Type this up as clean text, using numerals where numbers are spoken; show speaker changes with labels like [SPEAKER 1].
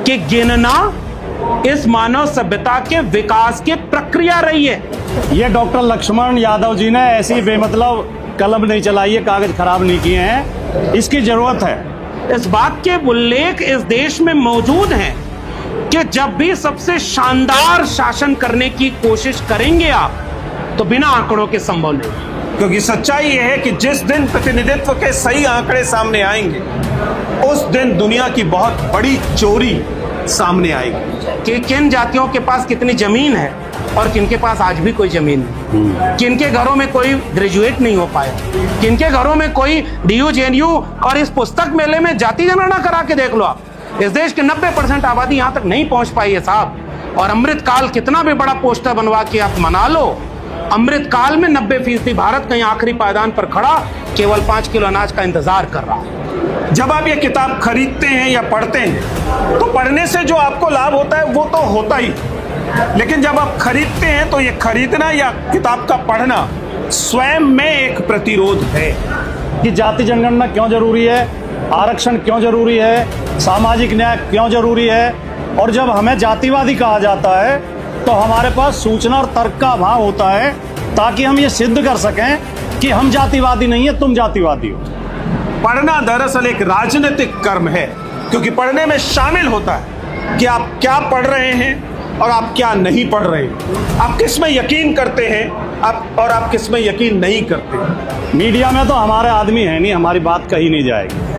[SPEAKER 1] कि गिनना इस मानव सभ्यता के विकास की प्रक्रिया रही है।
[SPEAKER 2] ये डॉक्टर लक्ष्मण यादव जी ने ऐसी बेमतलब कलम नहीं चलाई है, कागज खराब नहीं किए हैं, इसकी जरूरत है।
[SPEAKER 1] इस बात के उल्लेख इस देश में मौजूद हैं कि जब भी सबसे शानदार शासन करने की कोशिश करेंगे आप, तो बिना आंकड़ों के संभव नहीं।
[SPEAKER 3] क्योंकि सच्चाई यह है कि जिस दिन प्रतिनिधित्व के सही आंकड़े सामने आएंगे, उस दिन दुनिया की बहुत बड़ी चोरी सामने आएगी
[SPEAKER 1] कि किन जातियों के पास कितनी जमीन है और किनके पास आज भी कोई जमीन नहीं, किनके घरों में कोई ग्रेजुएट नहीं हो पाया, किनके घरों में कोई DU JNU। और इस पुस्तक मेले में जाति जनगणना करा के देख लो आप, इस देश के 90% आबादी यहां तक नहीं पहुंच पाई है साहब। और अमृत काल कितना भी बड़ा पोस्टर बनवा के आप मना लो, अमृत काल में 90% भारत कहीं आखिरी पायदान पर खड़ा केवल 5 किलो अनाज का इंतजार कर रहा है।
[SPEAKER 3] जब आप ये किताब खरीदते हैं या पढ़ते हैं, तो पढ़ने से जो आपको लाभ होता है वो तो होता ही, लेकिन जब आप खरीदते हैं तो ये खरीदना या किताब का पढ़ना स्वयं में एक प्रतिरोध है।
[SPEAKER 2] कि जाति जनगणना क्यों जरूरी है, आरक्षण क्यों जरूरी है, सामाजिक न्याय क्यों जरूरी है। और जब हमें जातिवादी कहा जाता है तो हमारे पास सूचना और तर्क का अभाव होता है, ताकि हम ये सिद्ध कर सकें कि हम जातिवादी नहीं है, तुम जातिवादी हो।
[SPEAKER 3] पढ़ना दरअसल एक राजनीतिक कर्म है, क्योंकि पढ़ने में शामिल होता है कि आप क्या पढ़ रहे हैं और आप क्या नहीं पढ़ रहे हैं, आप किस में यकीन करते हैं आप किस में यकीन नहीं करते।
[SPEAKER 2] मीडिया में तो हमारे आदमी है नहीं, हमारी बात कही नहीं जाएगी।